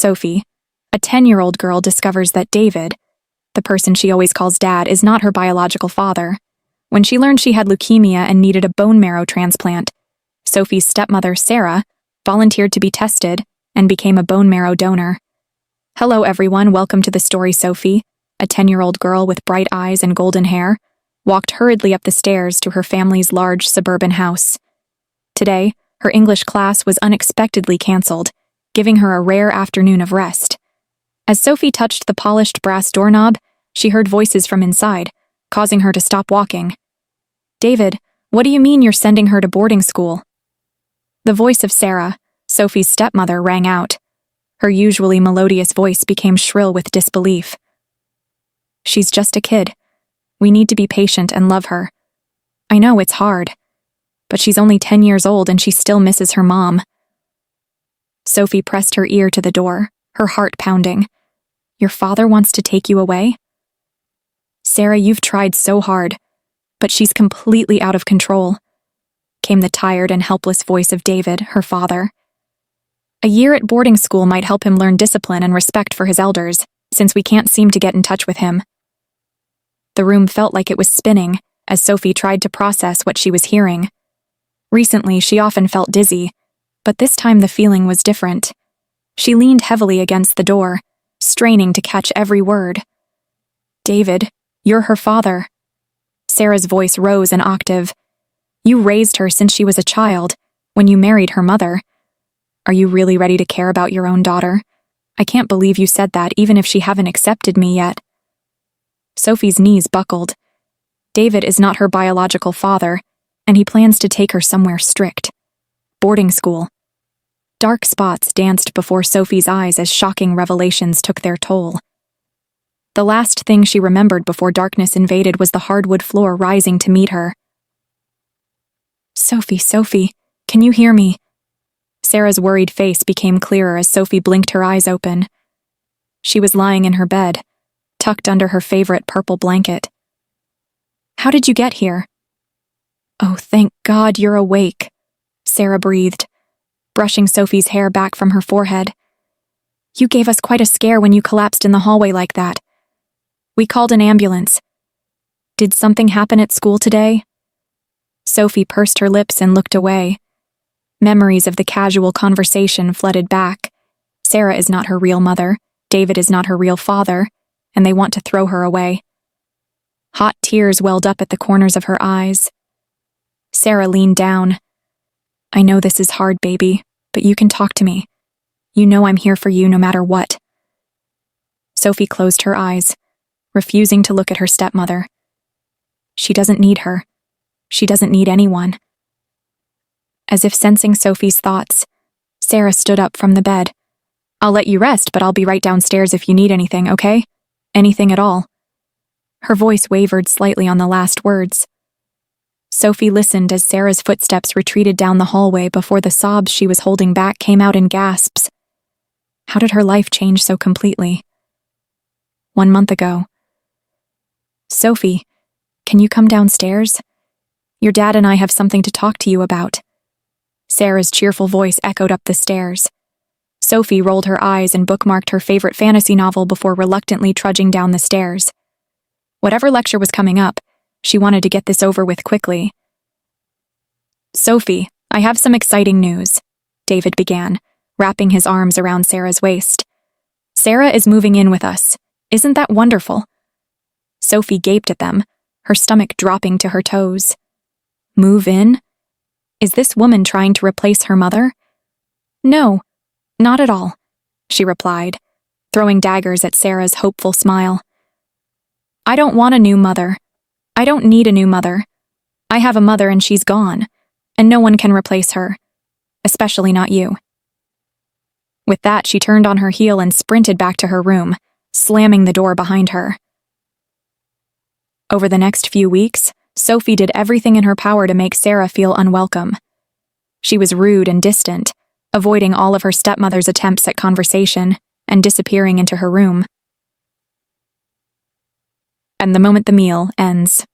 Sophie, a 10-year-old girl discovers that David, the person she always calls Dad, is not her biological father. When she learned she had leukemia and needed a bone marrow transplant, Sophie's stepmother, Sarah, volunteered to be tested and became a bone marrow donor. Hello everyone, welcome to the story. Sophie, a 10-year-old girl with bright eyes and golden hair, walked hurriedly up the stairs to her family's large suburban house. Today, her English class was unexpectedly cancelled, giving her a rare afternoon of rest. As Sophie touched the polished brass doorknob, she heard voices from inside, causing her to stop walking. "David, what do you mean you're sending her to boarding school?" The voice of Sarah, Sophie's stepmother, rang out. Her usually melodious voice became shrill with disbelief. "She's just a kid. We need to be patient and love her. I know it's hard, but she's only 10 years old and she still misses her mom." Sophie pressed her ear to the door, her heart pounding. "Your father wants to take you away?" "Sarah, you've tried so hard, but she's completely out of control," came the tired and helpless voice of David, her father. "A year at boarding school might help him learn discipline and respect for his elders, since we can't seem to get in touch with him." The room felt like it was spinning as Sophie tried to process what she was hearing. Recently, she often felt dizzy, but this time the feeling was different. She leaned heavily against the door, straining to catch every word. "David, you're her father." Sarah's voice rose an octave. "You raised her since she was a child, when you married her mother. Are you really ready to care about your own daughter? I can't believe you said that, even if she haven't accepted me yet." Sophie's knees buckled. David is not her biological father, and he plans to take her somewhere strict. Boarding school. Dark spots danced before Sophie's eyes as shocking revelations took their toll. The last thing she remembered before darkness invaded was the hardwood floor rising to meet her. Sophie, can you hear me?" Sarah's worried face became clearer as Sophie blinked her eyes open. She was lying in her bed, tucked under her favorite purple blanket. "How did you get here?" "Oh, thank God you're awake," Sarah breathed, brushing Sophie's hair back from her forehead. "You gave us quite a scare when you collapsed in the hallway like that. We called an ambulance. Did something happen at school today?" Sophie pursed her lips and looked away. Memories of the casual conversation flooded back. Sarah is not her real mother, David is not her real father, and they want to throw her away. Hot tears welled up at the corners of her eyes. Sarah leaned down. "I know this is hard, baby, but you can talk to me. You know I'm here for you no matter what." Sophie closed her eyes, refusing to look at her stepmother. She doesn't need her. She doesn't need anyone. As if sensing Sophie's thoughts, Sarah stood up from the bed. "I'll let you rest, but I'll be right downstairs if you need anything, okay? Anything at all." Her voice wavered slightly on the last words. Sophie listened as Sarah's footsteps retreated down the hallway before the sobs she was holding back came out in gasps. How did her life change so completely? 1 month ago. "Sophie, can you come downstairs? Your dad and I have something to talk to you about." Sarah's cheerful voice echoed up the stairs. Sophie rolled her eyes and bookmarked her favorite fantasy novel before reluctantly trudging down the stairs. Whatever lecture was coming up, she wanted to get this over with quickly. "Sophie, I have some exciting news," David began, wrapping his arms around Sarah's waist. "Sarah is moving in with us. Isn't that wonderful?" Sophie gaped at them, her stomach dropping to her toes. "Move in? Is this woman trying to replace her mother?" "No, not at all," she replied, throwing daggers at Sarah's hopeful smile. "I don't want a new mother. I don't need a new mother. I have a mother and she's gone, and no one can replace her, especially not you." With that, she turned on her heel and sprinted back to her room, slamming the door behind her. Over the next few weeks, Sophie did everything in her power to make Sarah feel unwelcome. She was rude and distant, avoiding all of her stepmother's attempts at conversation and disappearing into her room. And the moment the meal ends.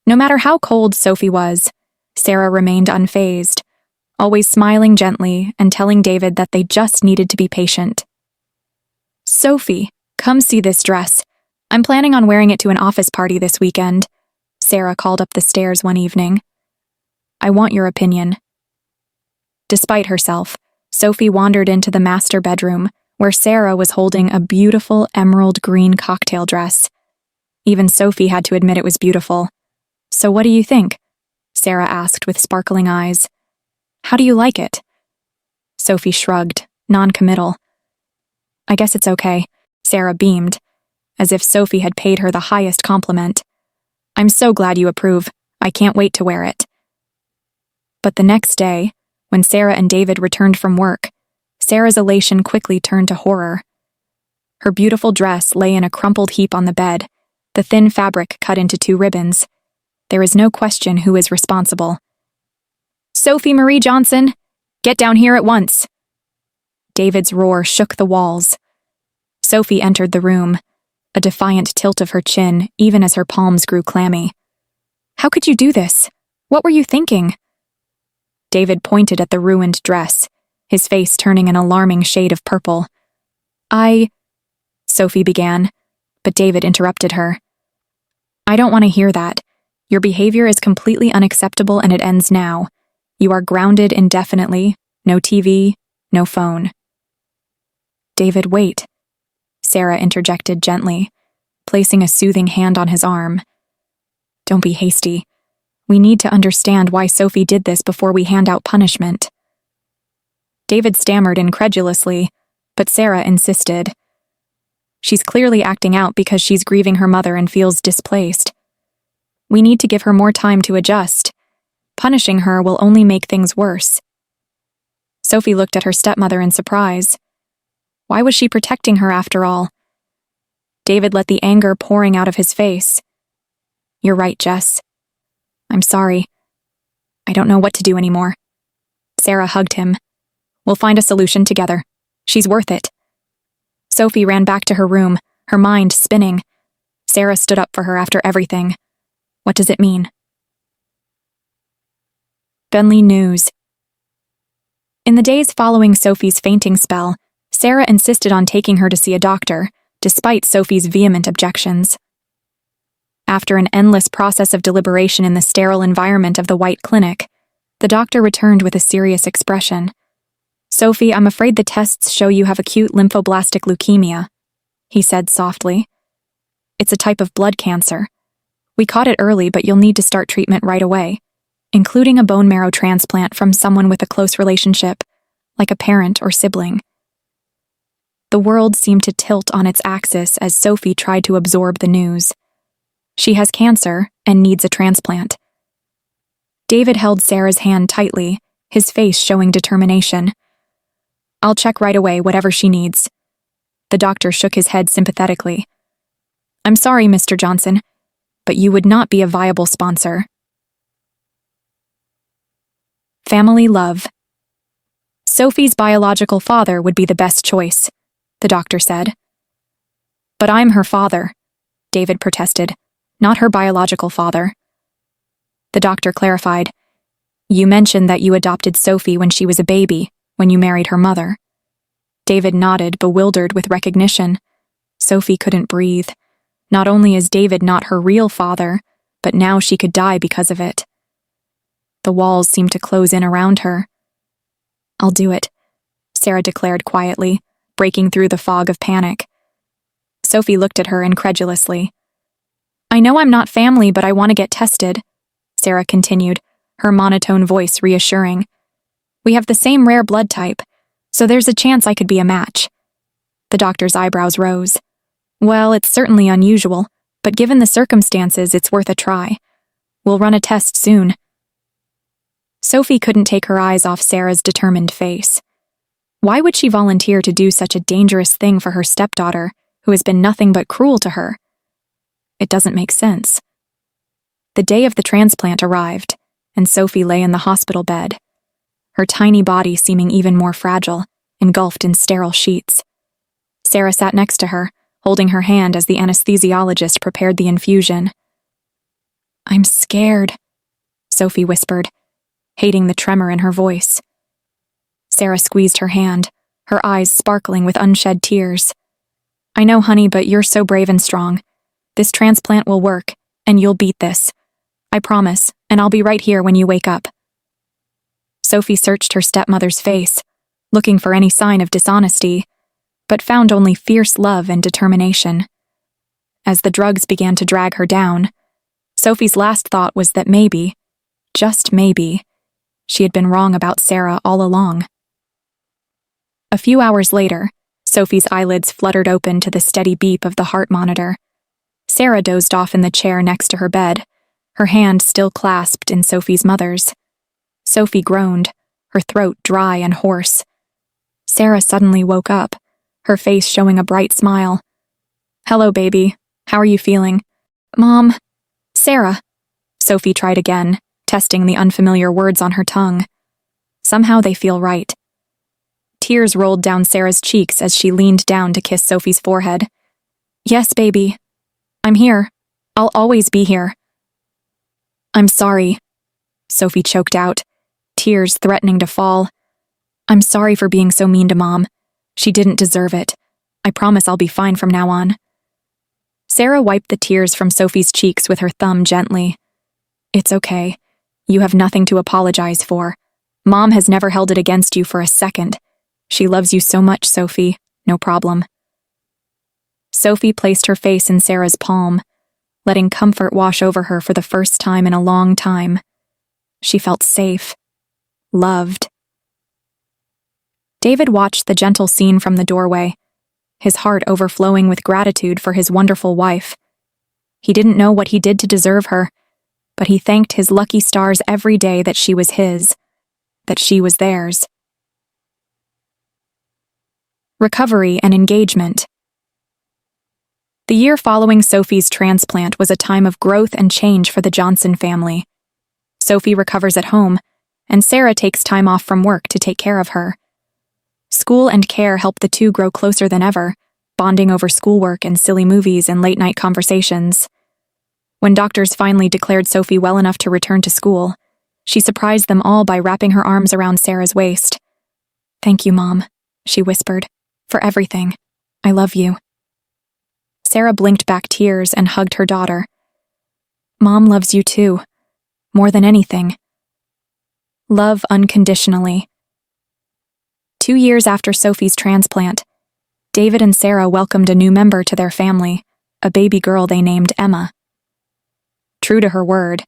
No matter how cold Sophie was, Sarah remained unfazed, always smiling gently and telling David that they just needed to be patient. "Sophie, come see this dress. I'm planning on wearing it to an office party this weekend," Sarah called up the stairs one evening. "I want your opinion." Despite herself, Sophie wandered into the master bedroom, where Sarah was holding a beautiful emerald green cocktail dress. Even Sophie had to admit it was beautiful. "So what do you think?" Sarah asked with sparkling eyes. "How do you like it?" Sophie shrugged, non-committal. "I guess it's okay," Sarah beamed, as if Sophie had paid her the highest compliment. "I'm so glad you approve. I can't wait to wear it." But the next day, when Sarah and David returned from work, Sarah's elation quickly turned to horror. Her beautiful dress lay in a crumpled heap on the bed, the thin fabric cut into 2 ribbons. There is no question who is responsible. "Sophie Marie Johnson, get down here at once!" David's roar shook the walls. Sophie entered the room, a defiant tilt of her chin even as her palms grew clammy. "How could you do this? What were you thinking?" David pointed at the ruined dress, his face turning an alarming shade of purple. Sophie began, but David interrupted her. "I don't want to hear that. Your behavior is completely unacceptable and it ends now. You are grounded indefinitely, no TV, no phone." "David, wait," Sarah interjected gently, placing a soothing hand on his arm. "Don't be hasty. We need to understand why Sophie did this before we hand out punishment." David stammered incredulously, but Sarah insisted. "She's clearly acting out because she's grieving her mother and feels displaced. We need to give her more time to adjust. Punishing her will only make things worse." Sophie looked at her stepmother in surprise. Why was she protecting her after all? David let the anger pouring out of his face. "You're right, Jess. I'm sorry. I don't know what to do anymore." Sarah hugged him. "We'll find a solution together. She's worth it." Sophie ran back to her room, her mind spinning. Sarah stood up for her after everything. What does it mean? Bentley News. In the days following Sophie's fainting spell, Sarah insisted on taking her to see a doctor, despite Sophie's vehement objections. After an endless process of deliberation in the sterile environment of the White Clinic, the doctor returned with a serious expression. "Sophie, I'm afraid the tests show you have acute lymphoblastic leukemia," he said softly. "It's a type of blood cancer. We caught it early, but you'll need to start treatment right away, including a bone marrow transplant from someone with a close relationship, like a parent or sibling." The world seemed to tilt on its axis as Sophie tried to absorb the news. She has cancer and needs a transplant. David held Sarah's hand tightly, his face showing determination. "I'll check right away, whatever she needs." The doctor shook his head sympathetically. "I'm sorry, Mr. Johnson, but you would not be a viable sponsor." Family love. "Sophie's biological father would be the best choice," the doctor said. "But I'm her father," David protested, "not her biological father." The doctor clarified. "You mentioned that you adopted Sophie when she was a baby, when you married her mother." David nodded, bewildered with recognition. Sophie couldn't breathe. Not only is David not her real father, but now she could die because of it. The walls seemed to close in around her. "I'll do it," Sarah declared quietly, breaking through the fog of panic. Sophie looked at her incredulously. "I know I'm not family, but I want to get tested," Sarah continued, her monotone voice reassuring. "We have the same rare blood type, so there's a chance I could be a match." The doctor's eyebrows rose. "Well, it's certainly unusual, but given the circumstances, it's worth a try. We'll run a test soon." Sophie couldn't take her eyes off Sarah's determined face. Why would she volunteer to do such a dangerous thing for her stepdaughter, who has been nothing but cruel to her? It doesn't make sense. The day of the transplant arrived, and Sophie lay in the hospital bed, her tiny body seeming even more fragile, engulfed in sterile sheets. Sarah sat next to her, holding her hand as the anesthesiologist prepared the infusion. "I'm scared," Sophie whispered. hating the tremor in her voice. Sarah squeezed her hand, her eyes sparkling with unshed tears. "I know, honey, but you're so brave and strong. This transplant will work, and you'll beat this. I promise, and I'll be right here when you wake up." Sophie searched her stepmother's face, looking for any sign of dishonesty, but found only fierce love and determination. As the drugs began to drag her down, Sophie's last thought was that maybe, just maybe, she had been wrong about Sarah all along. A few hours later, Sophie's eyelids fluttered open to the steady beep of the heart monitor. Sarah dozed off in the chair next to her bed, her hand still clasped in Sophie's mother's. Sophie groaned, her throat dry and hoarse. Sarah suddenly woke up, her face showing a bright smile. "Hello, baby. How are you feeling?" "Mom." "Sarah." Sophie tried again, testing the unfamiliar words on her tongue. Somehow they feel right. Tears rolled down Sarah's cheeks as she leaned down to kiss Sophie's forehead. "Yes, baby. I'm here. I'll always be here." "I'm sorry," Sophie choked out, tears threatening to fall. "I'm sorry for being so mean to Mom. She didn't deserve it. I promise I'll be fine from now on." Sarah wiped the tears from Sophie's cheeks with her thumb gently. "It's okay. You have nothing to apologize for. Mom has never held it against you for a second. She loves you so much, Sophie. No problem." Sophie placed her face in Sarah's palm, letting comfort wash over her for the first time in a long time. She felt safe, loved. David watched the gentle scene from the doorway, his heart overflowing with gratitude for his wonderful wife. He didn't know what he did to deserve her, but he thanked his lucky stars every day that she was his, that she was theirs. Recovery and engagement. The year following Sophie's transplant was a time of growth and change for the Johnson family. Sophie recovers at home, and Sarah takes time off from work to take care of her. School and care help the two grow closer than ever, bonding over schoolwork and silly movies and late-night conversations. When doctors finally declared Sophie well enough to return to school, she surprised them all by wrapping her arms around Sarah's waist. "Thank you, Mom," she whispered, "for everything. I love you." Sarah blinked back tears and hugged her daughter. "Mom loves you too, more than anything. Love unconditionally." 2 years after Sophie's transplant, David and Sarah welcomed a new member to their family, a baby girl they named Emma. True to her word,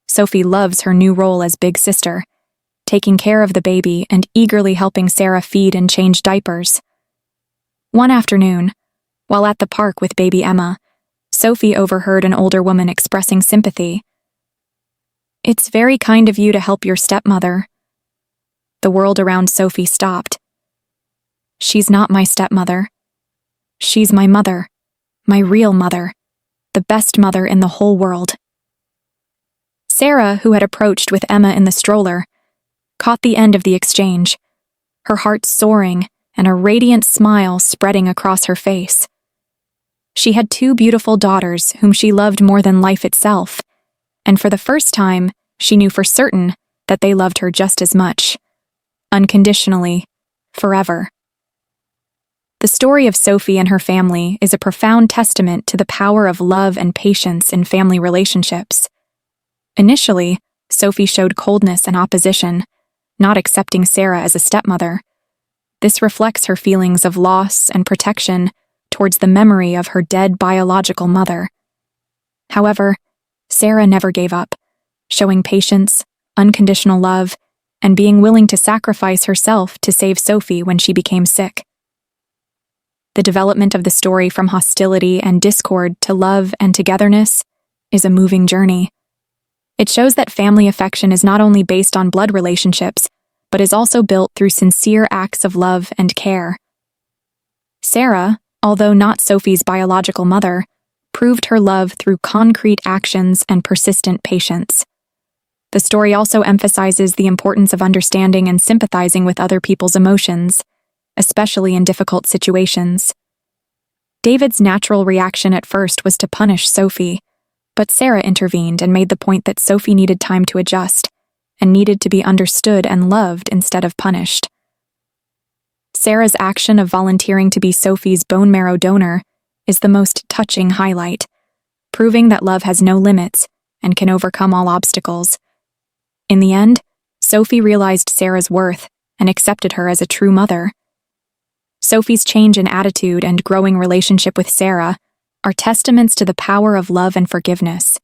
Sophie loves her new role as big sister, taking care of the baby and eagerly helping Sarah feed and change diapers. One afternoon, while at the park with baby Emma, Sophie overheard an older woman expressing sympathy. "It's very kind of you to help your stepmother." The world around Sophie stopped. "She's not my stepmother. She's my mother, my real mother, the best mother in the whole world." Sarah, who had approached with Emma in the stroller, caught the end of the exchange, her heart soaring and a radiant smile spreading across her face. She had 2 beautiful daughters whom she loved more than life itself, and for the first time, she knew for certain that they loved her just as much, unconditionally, forever. The story of Sophie and her family is a profound testament to the power of love and patience in family relationships. Initially, Sophie showed coldness and opposition, not accepting Sarah as a stepmother. This reflects her feelings of loss and protection towards the memory of her dead biological mother. However, Sarah never gave up, showing patience, unconditional love, and being willing to sacrifice herself to save Sophie when she became sick. The development of the story from hostility and discord to love and togetherness is a moving journey. It shows that family affection is not only based on blood relationships, but is also built through sincere acts of love and care. Sarah, although not Sophie's biological mother, proved her love through concrete actions and persistent patience. The story also emphasizes the importance of understanding and sympathizing with other people's emotions, especially in difficult situations. David's natural reaction at first was to punish Sophie, but Sarah intervened and made the point that Sophie needed time to adjust, and needed to be understood and loved instead of punished. Sarah's action of volunteering to be Sophie's bone marrow donor is the most touching highlight, proving that love has no limits and can overcome all obstacles. In the end, Sophie realized Sarah's worth and accepted her as a true mother. Sophie's change in attitude and growing relationship with Sarah are testaments to the power of love and forgiveness.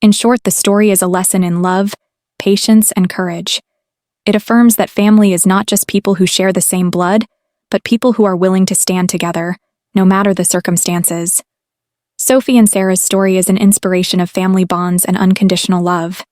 In short, the story is a lesson in love, patience, and courage. It affirms that family is not just people who share the same blood, but people who are willing to stand together, no matter the circumstances. Sophie and Sarah's story is an inspiration of family bonds and unconditional love.